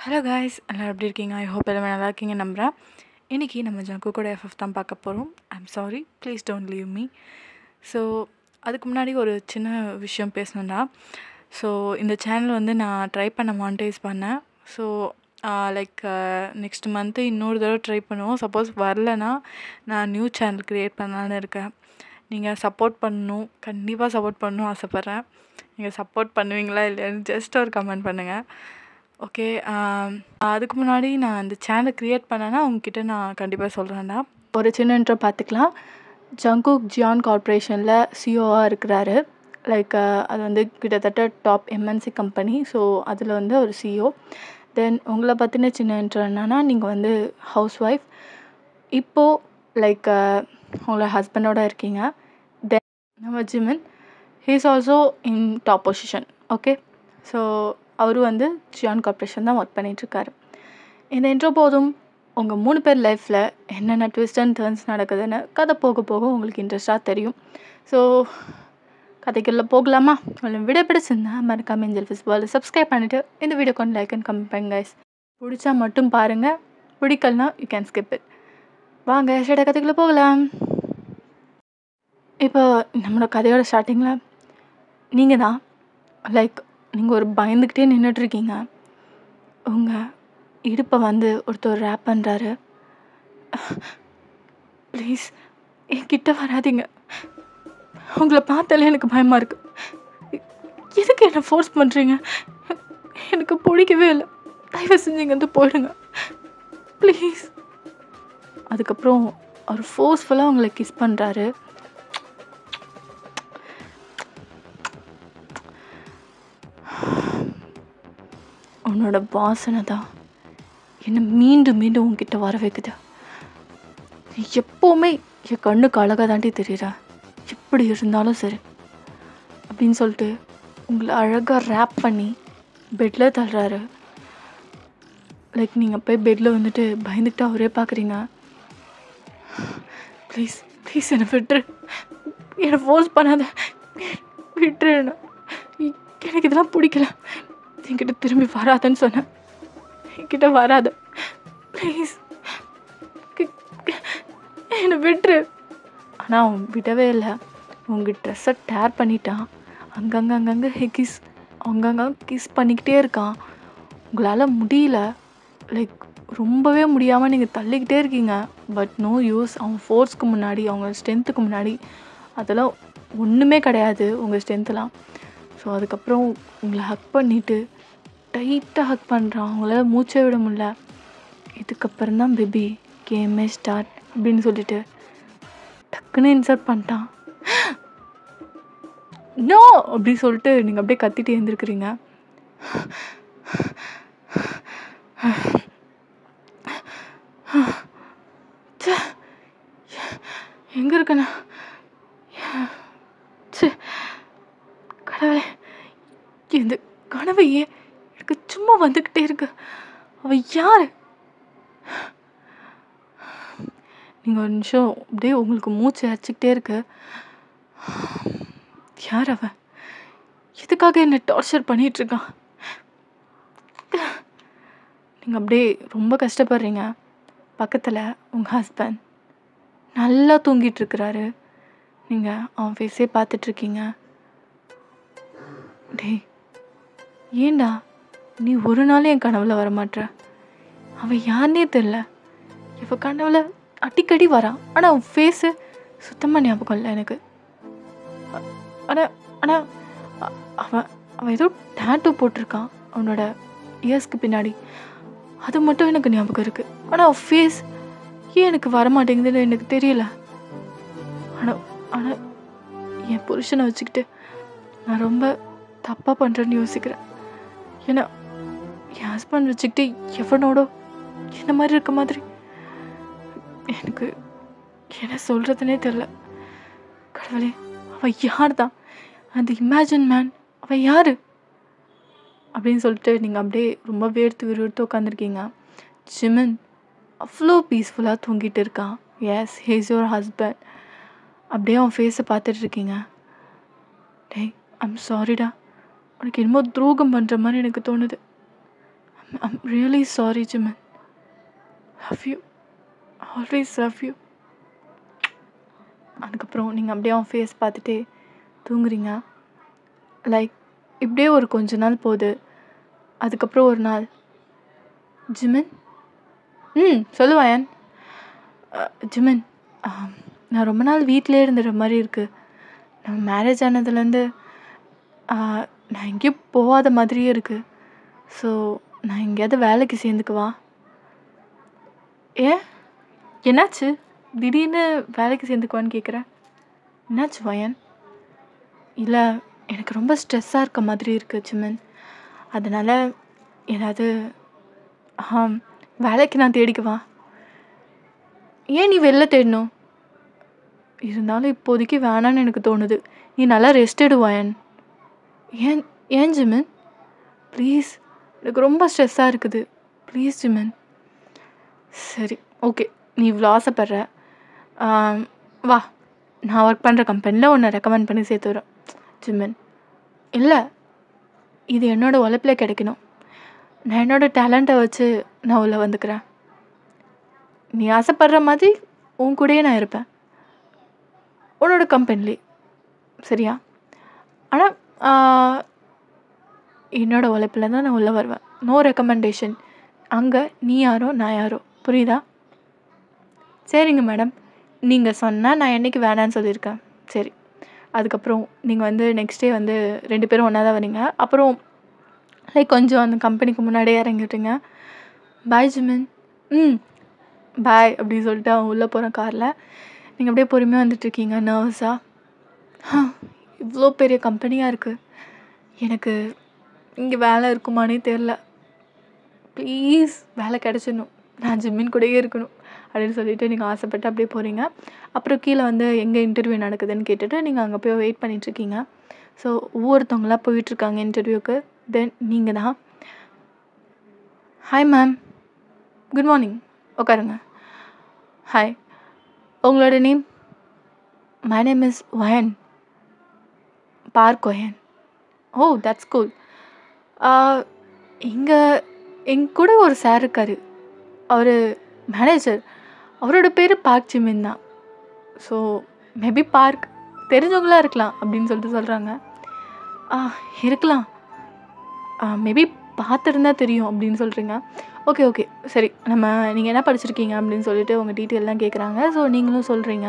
Hello guys, எல்லோரும் எப்படி இருக்கீங்க? ஐ ஹோப் எல்லாமே நல்லா இருக்கீங்க நம்புகிறேன். இன்றைக்கி நம்ம ஜங்குக்கோட எஃப்எஃப் தான் பார்க்க போகிறோம். I'm sorry, please don't leave me. So அதுக்கு முன்னாடி ஒரு சின்ன விஷயம் பேசணுன்னா, ஸோ இந்த சேனல் வந்து நான் ட்ரை பண்ண மானிட்டைஸ் பண்ணேன். ஸோ நெக்ஸ்ட் மந்த்து இன்னொரு தடவை ட்ரை பண்ணுவோம். சப்போஸ் வரலன்னா நான் நியூ சேனல் க்ரியேட் பண்ணலான்னு இருக்கேன். நீங்கள் சப்போர்ட் பண்ணணும், கண்டிப்பாக சப்போர்ட் பண்ணணும் ஆசைப்பட்றேன். நீங்கள் சப்போர்ட் பண்ணுவீங்களா இல்லையான்னு ஜஸ்ட் ஒரு கமெண்ட் பண்ணுங்கள். ஓகே, அதுக்கு முன்னாடி நான் அந்த சேனல் க்ரியேட் பண்ணேன்னா உங்ககிட்ட நான் கண்டிப்பாக சொல்கிறேன்டா. ஒரு சின்ன இன்ட்ரோ பார்த்துக்கலாம். ஜங்குக் ஜியான் கார்ப்பரேஷனில் சிஓவாக இருக்கிறாரு. அது வந்து கிட்டத்தட்ட டாப் எம்என்சி கம்பெனி. ஸோ அதில் வந்து ஒரு சிஓ. தென் உங்களை பற்றின சின்ன இன்ட்ரோ என்னன்னா, நீங்கள் வந்து ஹவுஸ் ஒய்ஃப். இப்போது உங்களை ஹஸ்பண்டோடு இருக்கீங்க. தென் நம்ம Jimin, he is also in top position. Okay, so அவரும் வந்து ஜியான் கார்ப்பரேஷன் தான் ஒர்க் பண்ணிகிட்ருக்காரு. இந்த இன்ட்ரோ போதும். உங்கள் 3 பேர் லைஃப்பில் என்னென்ன ட்விஸ்ட் அண்ட் டர்ன்ஸ் நடக்குதுன்னு கதை போக போக உங்களுக்கு இன்ட்ரெஸ்ட்டாக தெரியும். ஸோ கதைக்குள்ளே போகலாமா? உங்களுக்கு வீடியோ பிடிச்சிருந்தா மறக்காம ஏஞ்சல் ஃபிஷ் வேர்ல்டு சப்ஸ்கிரைப் பண்ணிவிட்டு இந்த வீடியோ கொஞ்சம் லைக் அண்ட் கமெண்ட் பண்ணுங்க கைஸ். பிடிச்சா மட்டும் பாருங்கள், பிடிக்கலனா யூ கேன் ஸ்கிப் இட். வாங்க ஸ்ட்ரைட்டாக கதைக்குள்ளே போகலாம். இப்போ நம்மளோட கதையோட ஸ்டார்டிங்கில் நீங்கள் தான் நீங்கள் ஒரு பயந்துக்கிட்டே நின்றுட்டுருக்கீங்க. உங்கள் இடுப்பை வந்து ஒருத்தர் ரேப் பண்ணுறாரு. ப்ளீஸ் என்கிட்ட வராதிங்க, உங்களை பார்த்தாலே எனக்கு பயமாக இருக்குது. எதுக்கு என்னை ஃபோர்ஸ் பண்ணுறீங்க? எனக்கு பிடிக்கவே இல்லை. தயவு செஞ்சு இங்கே வந்து போயிடுங்க ப்ளீஸ். அதுக்கப்புறம் அவர் ஃபோர்ஸ்ஃபுல்லாக உங்களை கிஸ் பண்ணுறாரு. உன்னோட வாசனை தான் என்னை மீண்டும் மீண்டும் உங்ககிட்ட வர வைக்குது. எப்போவுமே என் கண்ணுக்கு அழகாக தாண்டி தெரியுற, எப்படி இருந்தாலும் சரி அப்படின்னு சொல்லிட்டு உங்களை அழகாக ரேப் பண்ணி பெட்டில் தள்ளுறாரு. நீங்கள் போய் பெட்டில் வந்துட்டு பயந்துக்கிட்டு அவரே பார்க்குறீங்க. ப்ளீஸ் ப்ளீஸ் என்னை விட்டுரு, என்னை ஃபோர்ஸ் பண்ணாத, விட்டுரு, எனக்கு இதெல்லாம் பிடிக்கல, என்கிட்ட திரும்பி வராதுன்னு சொன்னேன், என்கிட்ட வராத ப்ளீஸ், என்னை விட்டுரு. ஆனால் அவன் விடவே இல்லை. உங்கள் ட்ரெஸ்ஸை டேர் பண்ணிட்டான். அங்கங்கே கிஸ் பண்ணிக்கிட்டே இருக்கான். உங்களால் முடியல, ரொம்பவே முடியாமல் நீங்கள் தள்ளிக்கிட்டே இருக்கீங்க. But no use. அவன் ஃபோர்ஸ்க்கு முன்னாடி, அவங்க ஸ்ட்ரென்த்துக்கு முன்னாடி அதெல்லாம் ஒன்றுமே கிடையாது உங்கள் ஸ்ட்ரென்த்துலாம். ஸோ அதுக்கப்புறம் உங்களை ஹக் பண்ணிவிட்டு டைட்டாக ஹக் பண்ணுறான். அவங்களால மூச்சே விட முடியல. இதுக்கப்புறம் தான் பேபி கேமே ஸ்டார்ட் அப்படின்னு சொல்லிட்டு டக்குன்னு இன்சர்ட் பண்ணிட்டான். நோ அப்படி சொல்லிட்டு நீங்கள் அப்படியே கத்திட்டு எழுந்திருக்கிறீங்க. எங்கே இருக்கண்ணா? கடவுளே, இந்த கனவு ஏன் எனக்கு சும்மா வந்துக்கிட்டே இருக்கு? அவ யார்? நீங்கள் ஒரு நிமிஷம் அப்படியே உங்களுக்கு மூச்சு அரைச்சிக்கிட்டே இருக்கு. யார் அவன்? எதுக்காக என்னை டார்ச்சர் பண்ணிகிட்ருக்கான்? நீங்கள் அப்படியே ரொம்ப கஷ்டப்படுறீங்க. பக்கத்தில் உங்கள் ஹஸ்பண்ட் நல்லா தூங்கிட்டுருக்கிறாரு. நீங்கள் அவன் ஃபேஸே பார்த்துட்ருக்கீங்க. டேய், ஏண்டா நீ ஒரு நாள் என் கனவுல வரமாட்ற? அவன் யாருன்னே தெரில. இவன் கனவுல அடிக்கடி வரான், ஆனால் அவன் ஃபேஸு சுத்தமாக ஞாபகம் இல்லை எனக்கு. ஆனால் அவன் அவன் ஏதோ டேட்டூ போட்டிருக்கான் அவனோட இயர்ஸ்க்கு பின்னாடி. அது மட்டும் எனக்கு ஞாபகம் இருக்குது. ஆனால் அவன் ஃபேஸ் ஏன் எனக்கு வரமாட்டேங்குதுன்னு எனக்கு தெரியல. ஆனால் என் புருஷனை வச்சுக்கிட்டு நான் ரொம்ப தப்பாக பண்ணுறேன்னு யோசிக்கிறேன். ஏன்னா என் ஹஸ்பண்ட் வச்சுக்கிட்டு எவனோட இந்த மாதிரி இருக்க மாதிரி எனக்கு என்ன சொல்கிறதுனே தெரில. கடவுளே, அவன் யார் தான்? அந்த இமேஜின் மேன் அவன் யார் அப்படின்னு சொல்லிட்டு நீங்கள் அப்படியே ரொம்ப வேர்த்து உட்காந்துருக்கீங்க. ஜிமின் அவ்வளோ பீஸ்ஃபுல்லாக தூங்கிட்டு இருக்கான். Yes, he is your husband. அப்படியே அவன் ஃபேஸை பார்த்துட்ருக்கீங்க. டேய், ஐம் சாரிடா, உனக்கு என்னமோ துரோகம் பண்ணுற மாதிரி எனக்கு தோணுது. I'm really sorry Jimin. Love you, always love you. அதுக்கப்புறம் நீங்கள் அப்படியே அவன் ஃபேஸ் பார்த்துட்டே தூங்குறீங்க. லைக் இப்படியே ஒரு கொஞ்ச நாள் போகுது. அதுக்கப்புறம் ஒரு நாள், ஜிமன் சொல்லு வயன். ஜிமன், நான் ரொம்ப நாள் வீட்டிலே இருந்துடுற மாதிரி இருக்குது. நம்ம மேரேஜ் ஆனதுலேருந்து நான் எங்கேயும் போகாத மாதிரியே இருக்குது. ஸோ நான் எங்கேயாவது வேலைக்கு சேர்ந்துக்குவா? ஏன், என்னாச்சு திடீர்னு வேலைக்கு சேர்ந்துக்குவான்னு கேட்குறேன்? என்னாச்சு வயன்? இல்லை, எனக்கு ரொம்ப ஸ்ட்ரெஸ்ஸாக இருக்க மாதிரி இருக்குது ஜிமன். அதனால் ஏதாவது வேலைக்கு நான் தேடிக்குவா? ஏன் நீ வெளில தேடணும்? இருந்தாலும் இப்போதைக்கு வேணான்னு எனக்கு தோணுது. நீ நல்லா ரெஸ்ட் எடு வயன். ஏன் ஏன் ஜிமன்? ப்ளீஸ், எனக்கு ரொம்ப ஸ்ட்ரெஸ்ஸாக இருக்குது. ப்ளீஸ் ஜிமன். சரி, ஓகே, நீ இவ்வளோ ஆசைப்படுற, வா, நான் ஒர்க் பண்ணுற கம்பெனியில் உன்னை ரெக்கமெண்ட் பண்ணி சேர்த்துறேன். ஜிமன், இல்லை, இது என்னோடய உழைப்பில் கிடைக்கணும். நான் என்னோடய டேலண்ட்டை வச்சு நான் உள்ள வந்துக்கிறேன். நீ ஆசைப்படுற மாதிரி உன் கூடயே நான் இருப்பேன், உன்னோட கம்பெனிலே, சரியா? ஆனால் என்னோடய உழைப்பில் தான் நான் உள்ளே வருவேன். No recommendation. அங்கே நீ யாரோ நான் யாரோ, புரியுதா? சரிங்க மேடம், நீங்கள் சொன்னால் நான் என்றைக்கு வேணான்னு சொல்லியிருக்கேன். சரி, அதுக்கப்புறம் நீங்கள் வந்து நெக்ஸ்ட் டே வந்து 2 பேரும் ஒன்றா தான் வரீங்க. அப்புறம் லைக் கொஞ்சம் அந்த கம்பெனிக்கு முன்னாடியே இறங்கிட்டீங்க. பாய் ஜிமன். பாய் அப்படின்னு சொல்லிட்டு அவன் உள்ளே போகிறேன் காரில். நீங்கள் அப்படியே பொறுமையாக வந்துட்டுருக்கீங்க, நர்வஸாக. இவ்வளோ பெரிய கம்பெனியாக இருக்குது, எனக்கு இங்கே வேலை இருக்குமானே தெரில. ப்ளீஸ் வேலை கிடச்சிடணும், நான் ஜிம்மின் கூடயே இருக்கணும் அப்படின்னு சொல்லிட்டு நீங்கள் ஆசைப்பட்டு அப்படியே போகிறீங்க. அப்புறம் கீழே வந்து எங்கே இன்டர்வியூ நடக்குதுன்னு கேட்டுட்டு நீங்கள் அங்கே போய் வெயிட் பண்ணிகிட்ருக்கீங்க. ஸோ ஒவ்வொருத்தவங்களாம் போயிட்டுருக்காங்க இன்டர்வியூக்கு. தென் நீங்கள் தான். ஹாய் மேம், குட் மார்னிங், உட்காருங்க. ஹாய், உங்களோட name? My name is Y N, Park Y N. Oh, that's cool. இங்கே கூட ஒரு சார் இருக்கார், அவர் மேனேஜர். அவரோட பேர் பார்க் ஜிமின் தான். ஸோ மேபி பார்க் தெரிஞ்சவங்களாக இருக்கலாம் அப்படின்னு சொல்லிட்டு சொல்கிறாங்க. இருக்கலாம், மேபி பார்த்துருந்தா தெரியும் அப்படின்னு சொல்கிறீங்க. ஓகே ஓகே, சரி, நம்ம நீங்கள் என்ன படிச்சிருக்கீங்க அப்படின்னு சொல்லிட்டு உங்கள் டீட்டெயிலெலாம் கேட்குறாங்க. ஸோ நீங்களும் சொல்கிறீங்க.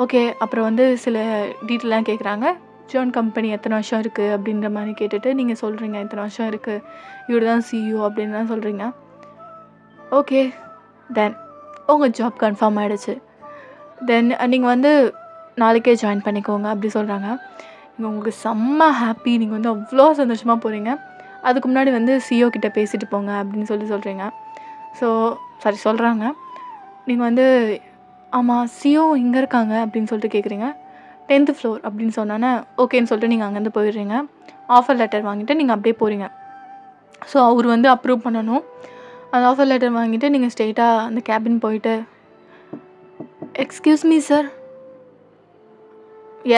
ஓகே, அப்புறம் வந்து சில டீட்டெயிலாம் கேட்குறாங்க. ஜான் கம்பெனி எத்தனை வருஷம் இருக்குது அப்படின்ற மாதிரி கேட்டுட்டு நீங்கள் சொல்கிறீங்க எத்தனை வருஷம் இருக்குது, இவர் தான் சிஇஓ அப்படின்னு தான் சொல்கிறீங்க. ஓகே, தென் உங்கள் ஜாப் கன்ஃபார்ம் ஆகிடுச்சு. தென் நீங்கள் வந்து நாளைக்கே ஜாயின் பண்ணிக்கோங்க அப்படி சொல்கிறாங்க. நீங்கள் உங்களுக்கு செம்ம ஹாப்பி, நீங்கள் வந்து அவ்வளோ சந்தோஷமாக போகிறீங்க. அதுக்கு முன்னாடி வந்து சிஇஓ கிட்டே பேசிட்டு போங்க அப்படின்னு சொல்கிறீங்க. ஸோ சாரி சொல்கிறாங்க. நீங்கள் வந்து ஆமாம் சிஇஓ இங்கே இருக்காங்க அப்படின்னு சொல்லிட்டு கேட்குறீங்க. 10th ஃப்ளோர் அப்படின்னு சொன்னோன்னே ஓகேன்னு சொல்லிட்டு நீங்கள் அங்கேருந்து போயிடுறீங்க. ஆஃபர் லெட்டர் வாங்கிட்டு நீங்கள் அப்படியே போகிறீங்க. ஸோ அவர் வந்து அப்ரூவ் பண்ணணும். அந்த ஆஃபர் லெட்டர் வாங்கிட்டு நீங்கள் ஸ்ட்ரெயிட்டாக அந்த கேபின் போயிட்டு, excuse me sir.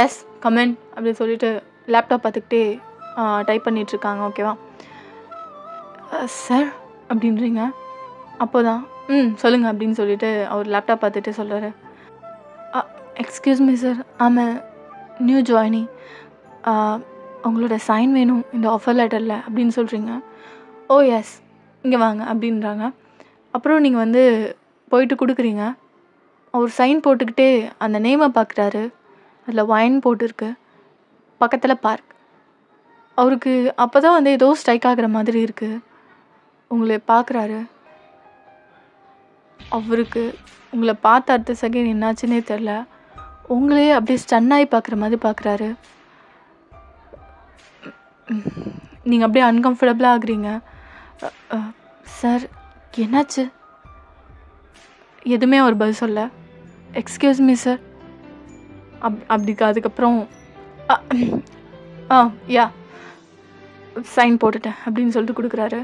Yes, come in அப்படின்னு சொல்லிட்டு லேப்டாப் பார்த்துக்கிட்டே டைப் பண்ணிகிட்ருக்காங்க. ஓகேவா சார் அப்படின்றீங்க. அப்போ தான் சொல்லுங்கள் அப்படின்னு சொல்லிட்டு அவர் லேப்டாப் பார்த்துட்டு சொல்கிறாரு. எக்ஸ்கியூஸ் மீ சார், ஆமாம், நியூ ஜாயினிங், உங்களோட சைன் வேணும் இந்த ஆஃபர் லெட்டரில் அப்படின்னு சொல்கிறீங்க. ஓ எஸ், இங்கே வாங்க அப்படின்றாங்க. அப்புறம் நீங்கள் வந்து போயிட்டு கொடுக்குறீங்க. அவர் சைன் போட்டுக்கிட்டே அந்த நேமை பார்க்குறாரு. அதில் வைன் போட்டிருக்கு, பக்கத்தில் பார்க். அவருக்கு அப்போ தான் வந்து ஏதோ ஸ்ட்ரைக் ஆகிற மாதிரி இருக்குது. உங்களை பார்க்குறாரு. அவருக்கு உங்களை பார்த்த அடுத்த செகண்ட் என்னாச்சுன்னே தெரில, உங்களே அப்படியே ஸ்டன்னாகி பார்க்குற மாதிரி பார்க்குறாரு. நீங்கள் அப்படியே அன்கம்ஃபர்டபுளாக ஆகுறீங்க. சார் என்னாச்சு? எதுவுமே அவர் பதில் சொல்ல. எக்ஸ்கியூஸ் மீ சார் அதுக்கப்புறம் யா சைன் போட்டுட்டேன் அப்படின்னு சொல்லிட்டு கொடுக்குறாரு.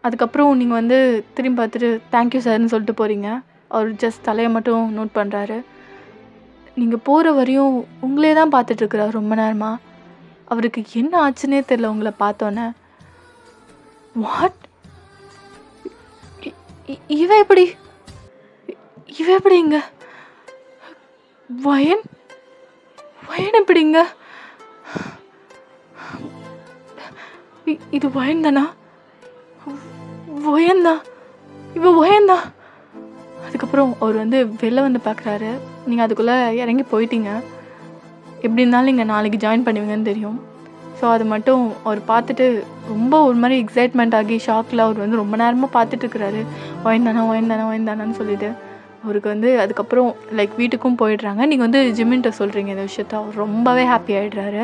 அதுக்கப்புறம் நீங்கள் வந்து திரும்பி பார்த்துட்டு தேங்க்யூ சார்னு சொல்லிட்டு போகிறீங்க. அவர் ஜஸ்ட் தலையை மட்டும் நோட் பண்ணுறாரு. நீங்கள் போகிற வரையும் உங்களே தான் பார்த்துட்ருக்குறாரு ரொம்ப நேரமாக. அவருக்கு என்ன ஆச்சுன்னே தெரில உங்களை பார்த்தோன்னே. வாட், இவ எப்படி இவ எப்படி இங்க? வயன் வயன் எப்படிங்க? இது வயன் தானா? வயன்தான், இவ வயன்தான். அதுக்கப்புறம் அவர் வந்து வெளில வந்து பார்க்குறாரு. நீங்கள் அதுக்குள்ளே இறங்கி போயிட்டீங்க. எப்படி இருந்தாலும் நீங்கள் நாளைக்கு ஜாயின் பண்ணுவீங்கன்னு தெரியும். ஸோ அது மட்டும் அவர் பார்த்துட்டு ரொம்ப ஒரு மாதிரி எக்ஸைட்மெண்ட் ஆகி ஷாக்கில் அவர் வந்து ரொம்ப நேரமாக பார்த்துட்ருக்குறாரு. ஒயந்தானான்னு சொல்லிட்டு அவருக்கு வந்து அதுக்கப்புறம் லைக் வீட்டுக்கும் போயிடுறாங்க. நீங்கள் வந்து ஜிம்மின்ட்ட சொல்கிறீங்க இந்த விஷயத்த. அவர் ரொம்பவே ஹாப்பி ஆகிடுறாரு.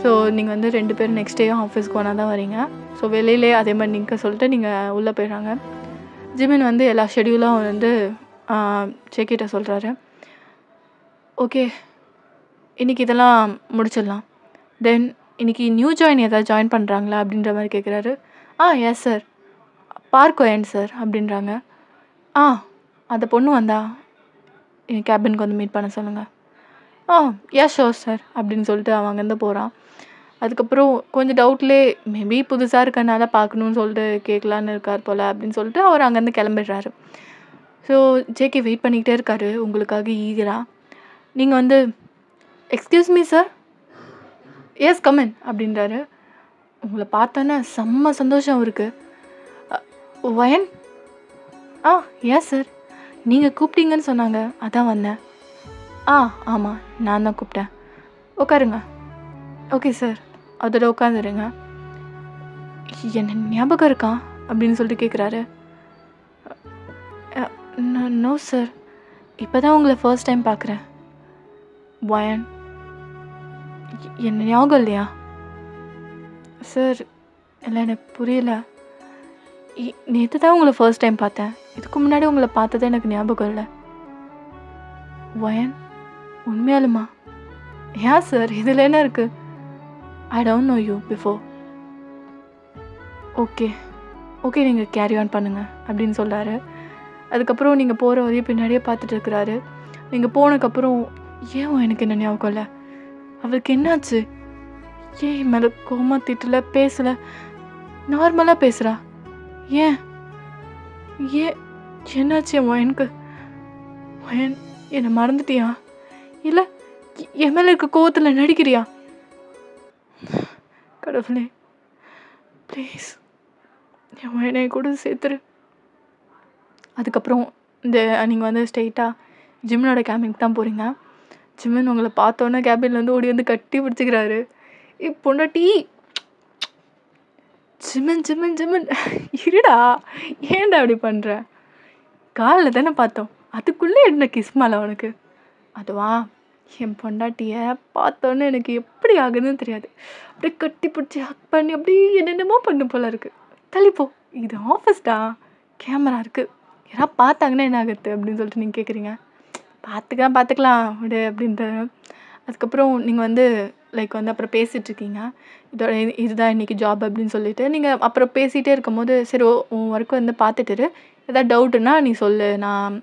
ஸோ நீங்கள் வந்து 2 பேரும் நெக்ஸ்ட் டேயும் ஆஃபீஸ்க்கு ஒன்றா தான் வரீங்க. ஸோ வெளியிலே அதே மாதிரி நீங்கள் சொல்லிட்டு நீங்கள் உள்ளே போயிடுறாங்க. ஜிமின் வந்து எல்லா ஷெடியூலும் வந்து ஜேக்கிட்ட சொல்கிறாரு. ஓகே, இன்றைக்கி இதெல்லாம் முடிச்சிடலாம். தென் இன்றைக்கி நியூ ஏதாவது ஜாயின் பண்ணுறாங்களா அப்படின்ற மாதிரி கேட்குறாரு. எஸ் சார், பார்க்கோயன் சார் அப்படின்றாங்க. அந்த பொண்ணு வந்தா என் கேபினுக்கு வந்து மீட் பண்ண சொல்லுங்கள். எஸ் ஷோர் சார் அப்படின்னு சொல்லிட்டு அவன் அங்கேருந்து போகிறான். அதுக்கப்புறம் கொஞ்சம் டவுட்லேயே மேபி புதுசாக இருக்கனால பார்க்கணுன்னு சொல்லிட்டு கேட்கலான்னு இருக்கார் போல் அப்படின்னு சொல்லிட்டு அவர் அங்கேருந்து கிளம்பிடுறாரு. ஸோ ஜேகே வெயிட் பண்ணிக்கிட்டே இருக்காரு உங்களுக்காக ஈகரா. நீங்கள் வந்து excuse me sir, yes come in அப்படின்றாரு. உங்களை பார்த்தோன்னே செம்ம சந்தோஷம் இருக்குது. வயன் எஸ் சார், நீங்கள் கூப்பிட்டீங்கன்னு சொன்னாங்க, அதான் வந்தேன். ஆமாம், நான் தான் கூப்பிட்டேன். உட்காருங்க. ஓகே சார், அதோட உட்காந்துருங்க. என்ன ஞாபகம் இருக்கா அப்படின்னு சொல்லிட்டு கேட்குறாரு. நோ சார், இப்போ தான் உங்களை ஃபர்ஸ்ட் டைம் பார்க்குறேன். வயன், என்ன ஞாபகம் இல்லையா சார்? இல்லை, எனக்கு புரியல. நேற்று தான் உங்களை ஃபர்ஸ்ட் டைம் பார்த்தேன். இதுக்கு முன்னாடி உங்களை பார்த்ததே எனக்கு ஞாபகம் இல்லை. வயன், உண்மையாலுமா? ஏன் சார், இதில் என்ன இருக்குது? I don't know you before. Okay நீங்கள் கேரி ஆன் பண்ணுங்கள் அப்படின்னு சொல்கிறாரு. அதுக்கப்புறம் நீங்கள் போகிற வரையும் பின்னாடியே பார்த்துட்டு இருக்கிறாரு. நீங்கள் போனதுக்கப்புறம் ஏன் எனக்கு என்ன ஞாபகம் இல்லை? அவருக்கு என்னாச்சு? ஏன் மேலே கோமா திட்டல, பேசலை, நார்மலாக பேசுகிறா? ஏன் என்னாச்சு என் வயனுக்கு? வயன், என்னை மறந்துட்டியா? இல்லை என் மேலே இருக்க கோவத்தில் நடிக்கிறியா? கடவுளே ப்ளீஸ் என் வயனை கூட சேர்த்துரு. அதுக்கப்புறம் நீங்கள் வந்து ஸ்ட்ரெயிட்டாக ஜிம்மனோட கேபினுக்கு தான் போகிறீங்க. ஜிம்மன் உங்களை பார்த்தோன்னே கேபின்லேருந்து ஓடி வந்து கட்டி பிடிச்சிக்கிறாரு. பொண்டாட்டி ஜிம்மன் இருடா, ஏன்டா அப்படி பண்ணுற? காலில் தானே பார்த்தோம், அதுக்குள்ளே என்ன கிஸ்மால உனக்கு? அதுவா, என் பொண்டாட்டியை பார்த்தோன்னே எனக்கு எப்படி ஆகுதுன்னு தெரியாது. அப்படியே கட்டி பிடிச்சி ஹக் பண்ணி அப்படியே என்னென்னமோ பண்ணு போல இருக்குது. தள்ளிப்போ, இது ஆஃபீஸ்டா, கேமரா இருக்குது, யாராவது பார்த்தாங்கன்னா என்ன ஆகுது அப்படின்னு சொல்லிட்டு நீங்கள் கேட்குறீங்க. பார்த்துக்கலாம் விடு அப்படின்ட்டு. அதுக்கப்புறம் நீங்கள் வந்து லைக் வந்து அப்புறம் பேசிகிட்ருக்கீங்க. இதுதான் இன்றைக்கி ஜாப் அப்படின்னு சொல்லிட்டு நீங்கள் அப்புறம் பேசிகிட்டே இருக்கும்போது, சரி உன் ஒர்க் வந்து பார்த்துட்டு எதாவது டவுட்டுன்னா நீ சொல்லு, நான்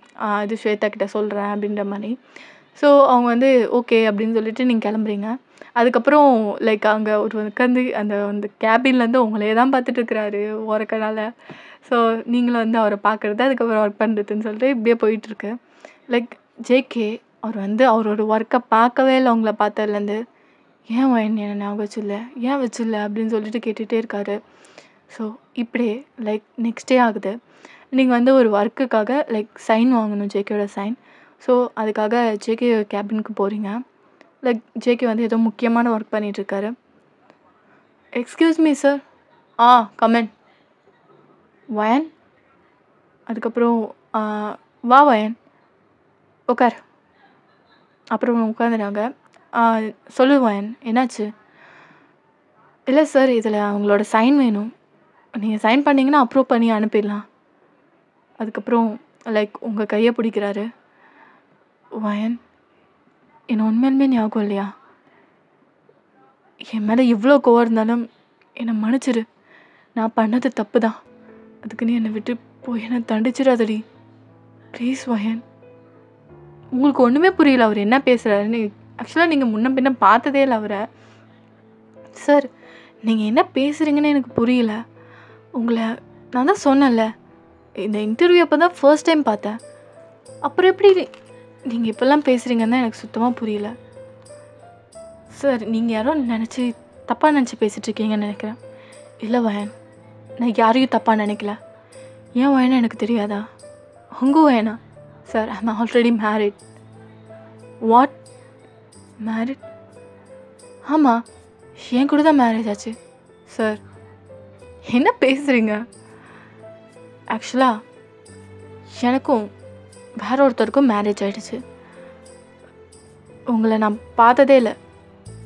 இது ஸ்வேதா கிட்ட சொல்கிறேன் அப்படின்ற மாதிரி. ஸோ அவங்க வந்து ஓகே அப்படின்னு சொல்லிட்டு நீங்கள் கிளம்புறீங்க. அதுக்கப்புறம் லைக் அங்கே ஒரு உட்காந்து அந்த கேபின்லேருந்து உங்களே தான் பார்த்துட்ருக்குறாரு உறக்கனால. ஸோ நீங்களும் வந்து அவரை பார்க்குறது, அதுக்கப்புறம் ஒர்க் பண்ணுறதுன்னு சொல்லிட்டு இப்படியே போயிட்டுருக்கு. லைக் ஜேகே அவர் வந்து அவரோட ஒர்க்கை பார்க்கவே இல்லை உங்களை பார்த்ததுலேருந்து. ஏன் என்ன ஞாபகம் வச்சில்ல அப்படின்னு சொல்லிட்டு கேட்டுகிட்டே இருக்காரு. ஸோ இப்படியே லைக் நெக்ஸ்ட் டே ஆகுது. நீங்கள் வந்து ஒரு ஒர்க்குக்காக லைக் சைன் வாங்கணும், ஜேகேயோட சைன். ஸோ அதுக்காக ஜேகே கேபினுக்கு போகிறீங்க. லைக் ஜேகே வந்து ஏதோ முக்கியமான ஒர்க் பண்ணிகிட்ருக்காரு. Excuse me sir. Come in. Y N. அதுக்கப்புறம் வா வயன், உட்கார். அப்புறம் உட்காந்துறாங்க. சொல்லு வயன், என்னாச்சு? இல்லை சார், இதில் அவங்களோட சைன் வேணும். நீங்கள் சைன் பண்ணிங்கன்னா அப்ரூவ் பண்ணி அனுப்பிடலாம். அதுக்கப்புறம் லைக் உங்கள் கையை பிடிக்கிறாரு. வயன், என்னை உண்மையிலுமே ஞாபகம் இல்லையா? என் மேலே இவ்வளோ கோவம் இருந்தாலும் என்னை மன்னிச்சிரு. நான் பண்ணது தப்பு தான். அதுக்கு நீ என்னை விட்டு போய் என்னை தண்டிச்சிடாதடி ப்ளீஸ் வயன். உங்களுக்கு ஒன்றுமே புரியல அவர் என்ன பேசுகிறாருன்னு. ஆக்சுவலாக நீங்கள் முன்ன பின்ன பார்த்ததே இல்லை அவரை. சார், நீங்கள் என்ன பேசுகிறீங்கன்னு எனக்கு புரியல. உங்களை நான் தான் சொன்னேன்ல, இந்த இன்டர்வியூ அப்போ தான் ஃபர்ஸ்ட் டைம் பார்த்தேன். அப்புறம் எப்படி நீங்கள் இப்போல்லாம் பேசுகிறீங்கன்னு தான் எனக்கு சுத்தமாக புரியல. சார், நீங்கள் யாரோ தப்பாக நினச்சி பேசிகிட்ருக்கீங்கன்னு நினைக்கிறேன். இல்லை வயன், நான் யாரையும் தப்பாக நினைக்கல. ஏன் வயனா எனக்கு தெரியாதா? உங்கள் வயனா? Sir, I am already married. What? Married? ஆமாம், என் கூட தான் மேரேஜ் ஆச்சு. சார், என்ன பேசுகிறீங்க? ஆக்சுவலாக எனக்கும் வேற ஒருத்தருக்கும் மேரேஜ் ஆகிடுச்சு. உங்களை நான் பார்த்ததே இல்லை.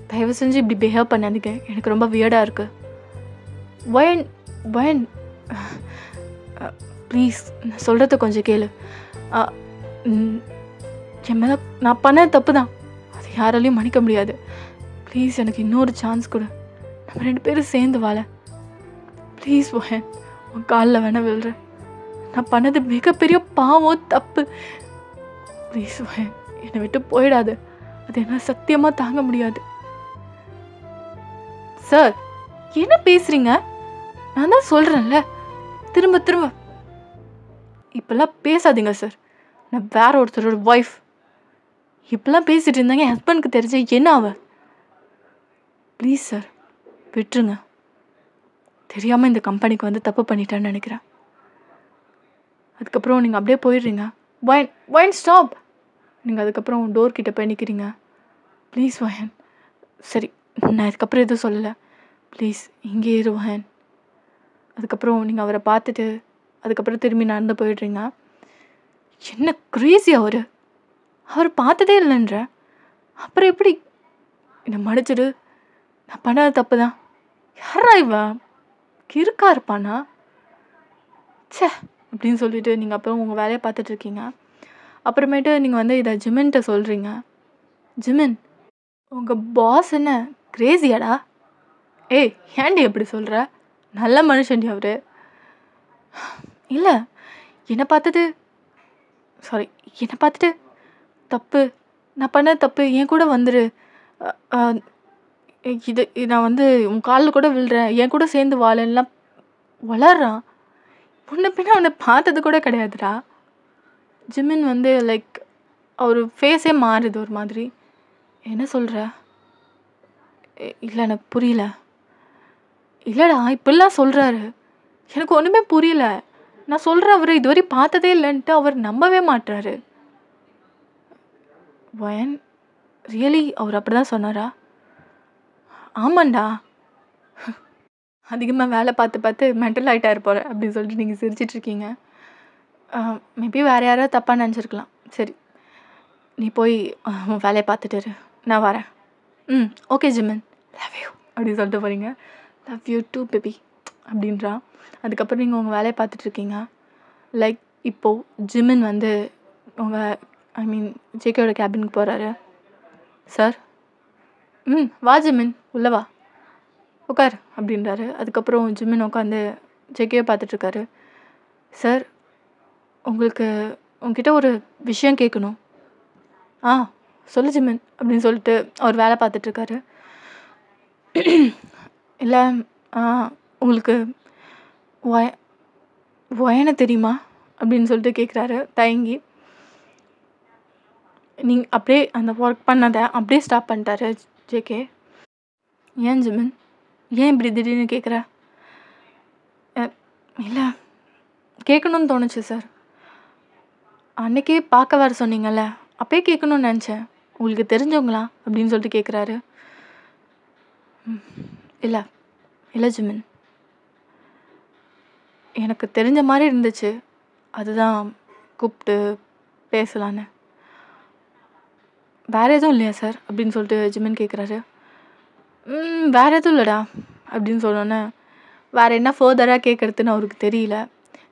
தயவு செஞ்சு இப்படி பிஹேவ் பண்ணாதீங்க, எனக்கு ரொம்ப வியர்டாக இருக்குது. வயன் ப்ளீஸ், நான் சொல்கிறத கொஞ்சம் கேளு. என் மேலே நான் பண்ண தப்பு தான், அது யாராலையும் மன்னிக்க முடியாது. ப்ளீஸ் எனக்கு இன்னொரு சான்ஸ் கொடு, நம்ம 2 பேரும் சேர்ந்து வாழ. ப்ளீஸ் வயன், உன் காலில் வேணா விழுறேன். நான் பண்ணது மிகப்பெரிய பாவம், தப்பு. ப்ளீஸ் வயன், என்னை விட்டு போயிடாது. அது என்னால் சத்தியமாக தாங்க முடியாது. சார், என்ன பேசுகிறீங்க? நான் தான் சொல்கிறேன்ல, திரும்ப திரும்ப இப்போல்லாம் பேசாதீங்க சார். நான் வேற ஒருத்தரோட ஒய்ஃப். இப்போல்லாம் பேசிகிட்டு இருந்தாங்க, என் ஹஸ்பண்டுக்கு தெரிஞ்ச என்ன ஆவ? ப்ளீஸ் சார், விட்டுருங்க. தெரியாமல் இந்த கம்பெனிக்கு வந்து தப்பு பண்ணிட்டேன்னு நினைக்கிறேன். அதுக்கப்புறம் நீங்கள் அப்படியே போயிடுறீங்க. வயன் ஸ்டாப். நீங்கள் அதுக்கப்புறம் டோர் கிட்ட போய் நிற்கிறீங்க. ப்ளீஸ் வயன். சரி, நான் இதுக்கப்புறம் எதுவும் சொல்லலை. ப்ளீஸ் இங்கே இரு வயன். அதுக்கப்புறம் நீங்கள் அவரை பார்த்துட்டு அதுக்கப்புறம் திரும்பி நடந்து போயிடுறீங்க. என்ன க்ரேஸி அவர் பார்த்ததே இல்லைன்ற. அப்புறம் எப்படி? என்னை மன்னிச்சிடு, நான் பண்ணாத தப்பு தான். யாரா இவ? கிறுக்கா இருப்பானா? சே அப்படின்னு சொல்லிட்டு நீங்கள் அப்புறம் உங்கள் வேலையை பார்த்துட்ருக்கீங்க. அப்புறமேட்டு நீங்கள் வந்து இதை ஜிமின்கிட்ட சொல்கிறீங்க. ஜிமின், உங்கள் பாஸ் என்ன கிரேஸியாடா? ஏய், ஏன்டி எப்படி சொல்கிற? நல்ல மனுஷன்டி அவர். இல்லை, என்னை பார்த்துட்டு தப்பு, நான் பண்ண தப்பு, என் கூட வந்துரு, இது நான் வந்து உன் காலில் கூட விழுறேன், என் கூட சேர்ந்து வாழலாம் வளர்றான். முன்ன பின்ன அவனை பார்த்தது கூட கிடையாதுடா. ஜிமின் வந்து லைக் அவர் ஃபேஸே மாறுது ஒரு மாதிரி. என்ன சொல்கிற? இல்லை, எனக்கு புரியல. இல்லைடா, இப்படிலாம் சொல்கிறாரு, எனக்கு ஒன்றுமே புரியல. நான் சொல்கிறேன், அவர் இதுவரை பார்த்ததே இல்லைன்ட்டு அவர் நம்பவே மாட்டுறாரு. வயன், ரியலி அவர் அப்படி தான் சொன்னாரா? ஆமாண்டா, அதிகமாக வேலை பார்த்து மென்டல் ஆகிட்டாரு போகிற அப்படின்னு சொல்லிட்டு நீங்கள் சிரிச்சிட்ருக்கீங்க. மேபி வேறு யாராவது தப்பாக நினச்சிருக்கலாம். சரி, நீ போய் உன் வேலையை பார்த்துட்டு இரு, நான் வரேன். ஓகே ஜிமின், லவ் யூ அப்படின்னு சொல்லிட்டு போகிறீங்க. லவ் யூ டூ பேபி அப்படின்றா. அதுக்கப்புறம் நீங்கள் உங்கள் வேலையை பார்த்துட்ருக்கீங்க. லைக் இப்போது ஜிமின் வந்து உங்கள் ஜேகேயோட கேபினுக்கு போகிறாரு. சார், வா ஜிமின், உள்ள வா, உட்கார் அப்படின்றாரு. அதுக்கப்புறம் ஜிமின் உட்காந்து ஜேகேயை பார்த்துட்ருக்காரு. சார், உங்ககிட்ட ஒரு விஷயம் கேட்கணும். சொல்லு ஜிமின் அப்படின்னு சொல்லிட்டு அவர் வேலை பார்த்துட்ருக்காரு. இல்லை, உங்களுக்கு வயனை தெரியுமா அப்படின்னு சொல்லிட்டு கேட்குறாரு தயங்கி. நீங்கள் அப்படியே அந்த ஒர்க் பண்ணதை அப்படியே ஸ்டாப் பண்ணிட்டாரு ஜேகே. ஏன் ஜிமின், ஏன் இப்படி திடீர்னு கேட்குற? இல்லை, கேட்கணுன்னு தோணுச்சு சார். அன்றைக்கே பார்க்க வர சொன்னீங்கல்ல, அப்பயே கேட்கணுன்னு நினச்சேன். உங்களுக்கு தெரிஞ்சவங்களா அப்படின்னு சொல்லிட்டு கேட்குறாரு. இல்லை ஜிமின், எனக்கு தெரிஞ்ச மாதிரி இருந்துச்சு, அதுதான் கூப்பிட்டு பேசலான்னு. வேறு எதுவும் இல்லையா சார் அப்படின்னு சொல்லிட்டு ஜிமின் கேட்குறாரு. வேறு எதுவும் இல்லைடா அப்படின்னு சொன்னோன்னே வேறு என்ன ஃபர்தராக கேட்குறதுன்னு அவருக்கு தெரியல.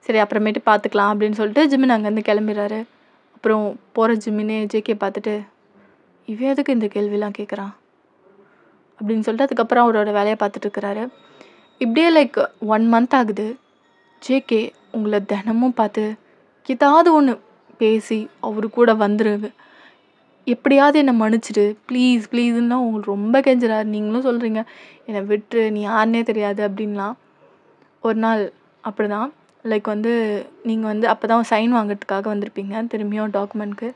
சரி, அப்புறமேட்டு பார்த்துக்கலாம் அப்படின்னு சொல்லிட்டு ஜிமின் அங்கேருந்து கிளம்பிடுறாரு. அப்புறம் போகிற ஜிமினே ஜேகே பார்த்துட்டு, இவன் எதுக்கு இந்த கேள்விலாம் கேட்குறான் அப்படின்னு சொல்லிட்டு அதுக்கப்புறம் அவரோட வேலையை பார்த்துட்ருக்கிறாரு. இப்படியே லைக் 1 month ஆகுது. ஜேகே உங்களை தினமும் பார்த்து ஏதாவது ஒன்று பேசி அவரு கூட வந்துருங்க, எப்படியாவது என்னை மன்னிச்சிடு ப்ளீஸ் ப்ளீஸ்ன்னா உங்களுக்கு ரொம்ப கெஞ்சுறாரு. நீங்களும் சொல்கிறீங்க என்னை விட்டுரு, நீ யாருன்னே தெரியாது அப்படின்லாம். ஒரு நாள் அப்படி தான் லைக் வந்து நீங்கள் வந்து அப்போ தான் சைன் வாங்குறதுக்காக வந்திருப்பீங்க திரும்பியும் டாக்குமெண்ட்க்கு.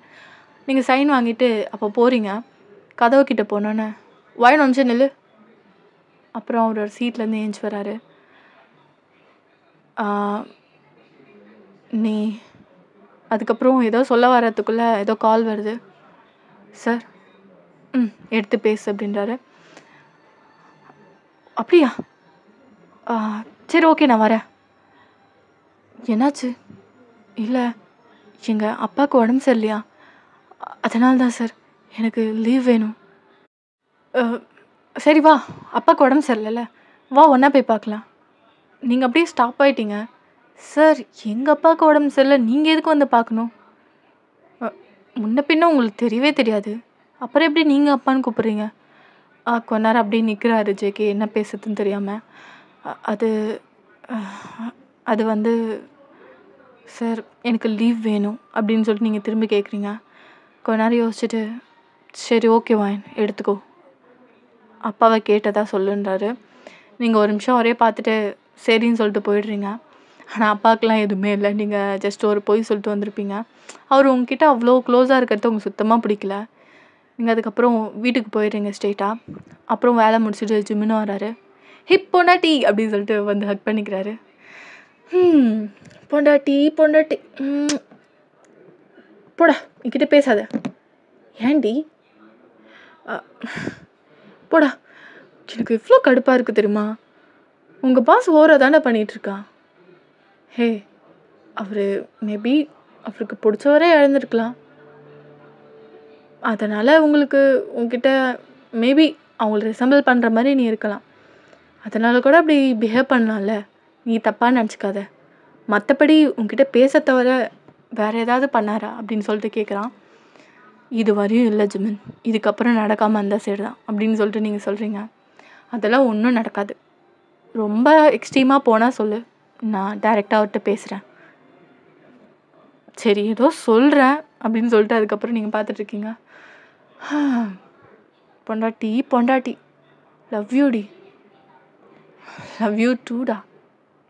நீங்கள் சைன் வாங்கிட்டு அப்போ போகிறீங்க. கதவு கிட்ட போனோன்னே வாய் நொஞ்சு நில்லு. அப்புறம் அவர் ஒரு சீட்லேருந்து ஏஞ்சி வராரு. நீ அதுக்கப்புறம் ஏதோ சொல்ல வர்றதுக்குள்ளே ஏதோ கால் வருது. சார் எடுத்து பேசு அப்படின்றாரு. அப்படியா? சரி ஓகே நான் வரேன். என்னாச்சு? இல்லை எங்கள் அப்பாவுக்கு உடம்பு சரியில்லையா, அதனால தான் சார் எனக்கு லீவ் வேணும். சரி வா, அப்பாவுக்கு உடம்பு சரியில்லைல்ல, வா ஒன்றா போய் பார்க்கலாம். நீங்கள் அப்படியே ஸ்டாப் ஆகிட்டீங்க. சார் எங்கள் அப்பாவுக்கு உடம்பு சரியில்லை, நீங்கள் எதுக்கு வந்து பார்க்கணும்? முன்ன பின்ன உங்களுக்கு தெரியவே தெரியாது, அப்புறம் எப்படி நீங்கள் அப்பான்னு கூப்பிட்றீங்க? கொஞ்ச நேரம் அப்படியே நிற்கிறாரு ஜேகே என்ன பேசுறதுன்னு தெரியாமல். அது அது வந்து சார் எனக்கு லீவ் வேணும் அப்படின்னு சொல்லிட்டு நீங்கள் திரும்பி கேட்குறீங்க. கொஞ்ச நேரம் யோசிச்சுட்டு சரி ஓகேவா எடுத்துக்கோ, அப்பாவை கேட்டதா சொல்லுன்றாரு. நீங்கள் ஒரு நிமிஷம் ஒரே பார்த்துட்டு சரின்னு சொல்லிட்டு போயிடுறீங்க. ஆனால் அப்பாவுக்குலாம் எதுவுமே இல்லை, நீங்கள் ஜஸ்ட் ஒரு பொய் சொல்லிட்டு வந்திருப்பீங்க. அவர் உங்ககிட்ட அவ்வளோ க்ளோஸாக இருக்கிறது உங்களுக்கு சுத்தமாக பிடிக்கல. நீங்கள் அதுக்கப்புறம் வீட்டுக்கு போயிடுறீங்க ஸ்ட்ரெயிட்டாக. அப்புறம் வேலை முடிச்சுட்டு ஜிம்முன்னு வராரு. ஹிப் பொண்டாட்டி அப்படின்னு சொல்லிட்டு வந்து ஹக் பண்ணிக்கிறாரு. பொண்டாட்டி பொண்டாட்டி போடா என்கிட்ட பேசாத. ஏண்டி? போடா, எனக்கு இவ்வளோ கடுப்பாக இருக்குது தெரியுமா? உங்கள் பாஸ் ஓவராக தானே பண்ணிகிட்ருக்கா. ஹே, அவர் மேபி அவருக்கு பிடிச்சவரே இழந்திருக்கலாம். அதனால் உங்களுக்கு உங்ககிட்ட மேபி அவங்கள ரிசம்பிள் பண்ணுற மாதிரி நீ இருக்கலாம். அதனால் கூட அப்படி பிஹேவ் பண்ணலாம்ல, நீ தப்பாக நினச்சிக்காத. மற்றபடி உங்ககிட்ட பேச தவிர வேறு ஏதாவது பண்ணாரா அப்படின்னு சொல்லிட்டு கேட்குறான். இது வரையும் இல்லை ஜிமின், இதுக்கப்புறம் நடக்காமல் அந்த சைடு தான் அப்படின்னு சொல்லிட்டு நீங்கள் சொல்கிறீங்க. அதெல்லாம் ஒன்றும் நடக்காது. ரொம்ப எக்ஸ்ட்ரீமாக போனால் சொல்லு, நான் டைரெக்டாக அவர்கிட்ட பேசுகிறேன். சரி ஏதோ சொல்கிறேன் அப்படின்னு சொல்லிட்டு அதுக்கப்புறம் நீங்கள் பார்த்துட்ருக்கீங்க. பொண்டாட்டி பொண்டாட்டி லவ் யூ டி, லவ் யூ டூடா,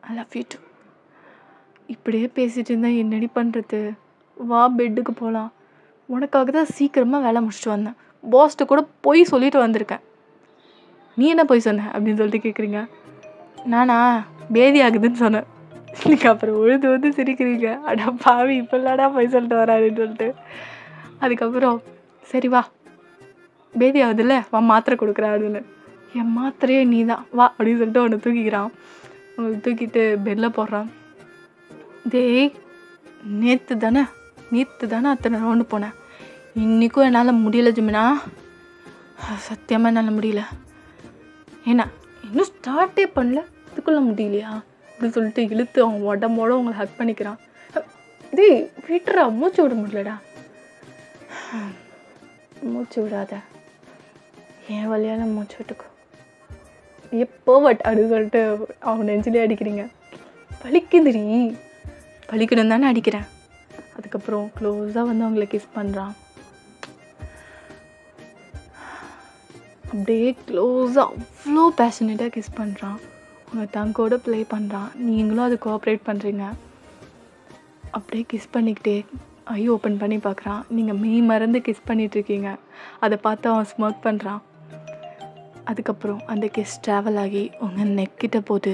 ஐ லவ் யூ டூ. இப்படியே பேசிகிட்டு இருந்தால் என்னடி பண்ணுறது? வா பெட்டுக்கு போகலாம். உனக்காக தான் சீக்கிரமாக வேலை முடிச்சுட்டு வந்தேன். பாஸ்ட்டு கூட போய் சொல்லிட்டு வந்திருக்கேன். நீ என்ன போய் சொன்ன அப்படின்னு சொல்லிட்டு கேட்குறீங்க. நானா பேதி ஆகுதுன்னு சொன்னேன். நீங்கள் அப்புறம் உழுது வந்து சிரிக்கிறீங்க. அடா பாவி இப்போல்லாடா போய் சொல்லிட்டு வராருன்னு சொல்லிட்டு. அதுக்கப்புறம் சரி வா, பேதி ஆகுதுல்ல, வா மாத்திரை கொடுக்குறேன் அப்படின்னு. என் மாத்திரையே நீ தான் வா அப்படின்னு சொல்லிட்டு ஒன்று தூக்கிக்கிறான். உங்களுக்கு தூக்கிட்டு பெட்டில் போடுறான். டேய் நேற்று தானே அத்தனை ரவுண்டு போனேன், இன்றைக்கும் என்னால் முடியலை ஜிமினா, சத்தியமாக என்னால் முடியல. ஏன்னா இன்னும் ஸ்டார்ட்டே பண்ணல, இதுக்குள்ளே முடியலையா அப்படின்னு சொல்லிட்டு இழுத்து அவன் உடம்போட உங்களை ஹக் பண்ணிக்கிறான். டேய் விட்டுறா, மூச்சு விட முடியலடா. மூச்சு விடாத, என் வழியால் மூச்சு விட்டுக்கோ. எப்போ அப்படின்னு சொல்லிட்டு அவன் நெஞ்சிலே அடிக்கிறீங்க. பழிக்குதுடி, பழிக்கணும் தானே அடிக்கிறேன். அதுக்கப்புறம் க்ளோஸாக வந்து அவங்கள கிஸ் பண்ணுறான். அப்படியே க்ளோஸாக அவ்வளோ பேஷனேட்டாக கிஸ் பண்ணுறான். உங்கள் டங்கோட ப்ளே பண்ணுறான். நீங்களும் அது கோஆப்ரேட் பண்ணுறீங்க. அப்படியே கிஸ் பண்ணிக்கிட்டே ஐ ஓப்பன் பண்ணி பார்க்குறான். நீங்கள் மெய் மறந்து கிஸ் பண்ணிகிட்ருக்கீங்க. அதை பார்த்து அவன் ஸ்மோக் பண்ணுறான். அதுக்கப்புறம் அந்த கிஸ் ட்ராவல் ஆகி உங்கள் நெக்கிட்ட போது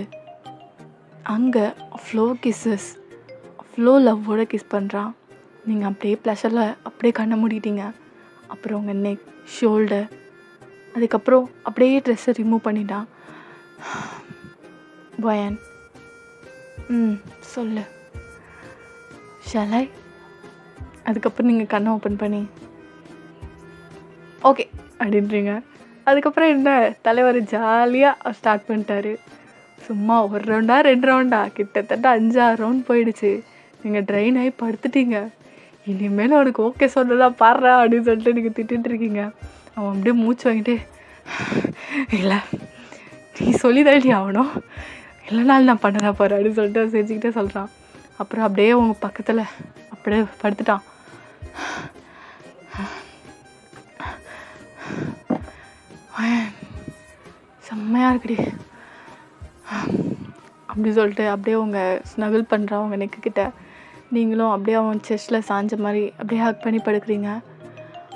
அங்கே அவ்வளோ கிஸ்ஸஸ், அவ்வளோ லவ்வோட கிஸ் பண்ணுறான். நீங்கள் அப்படியே ப்ளஷரில் அப்படியே கண்ணை மூடிட்டீங்க. அப்புறம் உங்கள் நெக், ஷோல்டர், அதுக்கப்புறம் அப்படியே ட்ரெஸ்ஸை ரிமூவ் பண்ணிட்டான். பயன் சொல்லு ஷாலை. அதுக்கப்புறம் நீங்கள் கண்ணை ஓப்பன் பண்ணி ஓகே அப்படின்றீங்க. அதுக்கப்புறம் என்ன, தலைவர் ஜாலியாக ஸ்டார்ட் பண்ணிட்டாரு. சும்மா ஒரு ரவுண்டா 2 ரவுண்டா கிட்டத்தட்ட 5-6 ரவுண்ட் போயிடுச்சு. நீங்கள் ட்ரெயின் ஆகி படுத்துட்டீங்க. இனிமேல் அவனுக்கு ஓகே சொன்னதா பாடுறா அப்படின்னு சொல்லிட்டு நீங்கள் திட்டுருக்கீங்க. அவன் அப்படியே மூச்சு வாங்கிட்டு இல்லை நீ சொல்லி தாண்டி ஆகணும், இல்லைனாலும் நான் பண்ணதா போகிறேன் அப்படின்னு சொல்லிட்டு செஞ்சுக்கிட்டே சொல்கிறான். அப்புறம் அப்படியே உங்கள் பக்கத்தில் அப்படியே படுத்துட்டான். செம்மையாக இருக்குடி. அப்படி சொல்லிட்டு அப்படியே அவங்க ஸ்னகிள் பண்ணுறான் அவங்க நெக்குக்கிட்ட. நீங்களும் அப்படியே அவன் செஸ்ட்டில் சாஞ்ச மாதிரி அப்படியே ஹக் பண்ணி படுக்கிறீங்க.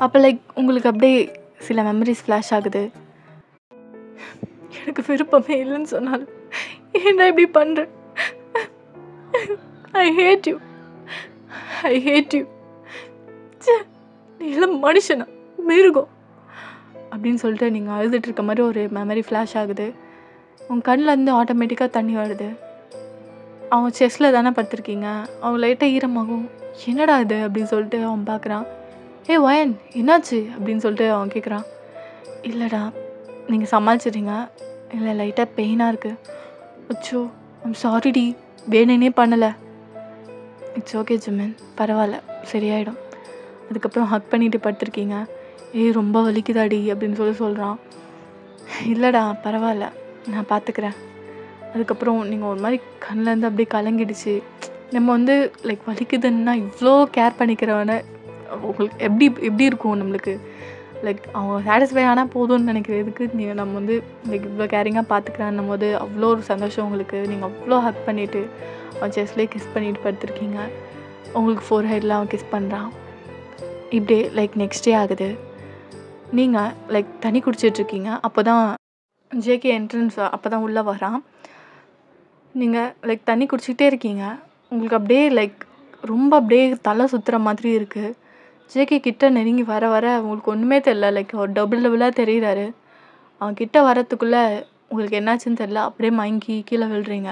அப்போ லைக் உங்களுக்கு அப்படியே சில மெமரிஸ் ஃப்ளாஷ் ஆகுது. எனக்கு விருப்பமே இல்லைன்னு சொன்னாலும் ஏன்டா இப்படி பண்ணுறேன், I hate you, I hate you, நீ எல்லாம் மனுஷனா மிருகம் அப்படின்னு சொல்லிட்டு நீங்கள் அழுதுட்டு இருக்க மாதிரி ஒரு மெமரி ஃப்ளாஷ் ஆகுது. உங்கள் கண்ணிலேருந்து ஆட்டோமேட்டிக்காக தண்ணி வருது. அவங்க செஸ்ட்டில் தானே படுத்திருக்கீங்க, அவங்க லைட்டாக ஈரமாகும். என்னடா இது அப்படின்னு சொல்லிட்டு அவன் பார்க்குறான். ஏ வயன் என்னாச்சு அப்படின்னு சொல்லிட்டு அவன் கேட்குறான். இல்லைடா நீங்கள் சமாளிச்சிடுறீங்க, இல்லை லைட்டாக பெயினாக இருக்குது. அச்சோ ஐம் சாரிடி, வேணுன்னே பண்ணலை. இட்ஸ் ஓகே ஜிமின், பரவாயில்ல சரியாயிடும். அதுக்கப்புறம் ஹக் பண்ணிட்டு படுத்திருக்கீங்க. ஏய் ரொம்ப வலிக்குதாடி அப்படின்னு சொல்கிறான். இல்லைடா பரவாயில்ல நான் பார்த்துக்கிறேன். அதுக்கப்புறம் நீங்கள் ஒரு மாதிரி கண்ணிலேருந்து அப்படியே கலங்கிடுச்சு. நம்ம வந்து லைக் வலிக்குதுன்னா இவ்வளோ கேர் பண்ணிக்கிறவனை உங்களுக்கு எப்படி இருக்கும் நம்மளுக்கு, லைக் அவங்க சாட்டிஸ்ஃபை ஆனால் போதும்னு நினைக்கிறதுக்கு நீங்கள் நம்ம வந்து லைக் இவ்வளோ கேரிங்காக பார்த்துக்கிறான்னும் போது அவ்வளோ ஒரு சந்தோஷம் உங்களுக்கு. நீங்கள் அவ்வளோ ஹக் பண்ணிவிட்டு அவன் செஸ்ட்லேயே கிஸ் பண்ணிட்டு படுத்திருக்கீங்க. உங்களுக்கு ஃபோர் ஹெட்டில் அவன் கிஸ் பண்ணுறான். இப்படியே லைக் நெக்ஸ்ட் டே ஆகுது. நீங்கள் லைக் தண்ணி குடிச்சிட்ருக்கீங்க. அப்போ தான் ஜேகே என்ட்ரன்ஸ் அப்போ தான் உள்ளே வரான். நீங்கள் லைக் தண்ணி குடிச்சிக்கிட்டே இருக்கீங்க. உங்களுக்கு அப்படியே லைக் ரொம்ப அப்படியே தலை சுற்றுற மாதிரி இருக்குது. ஜேகே கிட்ட நெருங்கி வர உங்களுக்கு ஒன்றுமே தெரில, லைக் அவர் டபுளாக தெரிகிறாரு. அவன் கிட்ட வரத்துக்குள்ளே உங்களுக்கு என்னாச்சுன்னு தெரில, அப்படியே மயங்கி கீழே விழுறீங்க.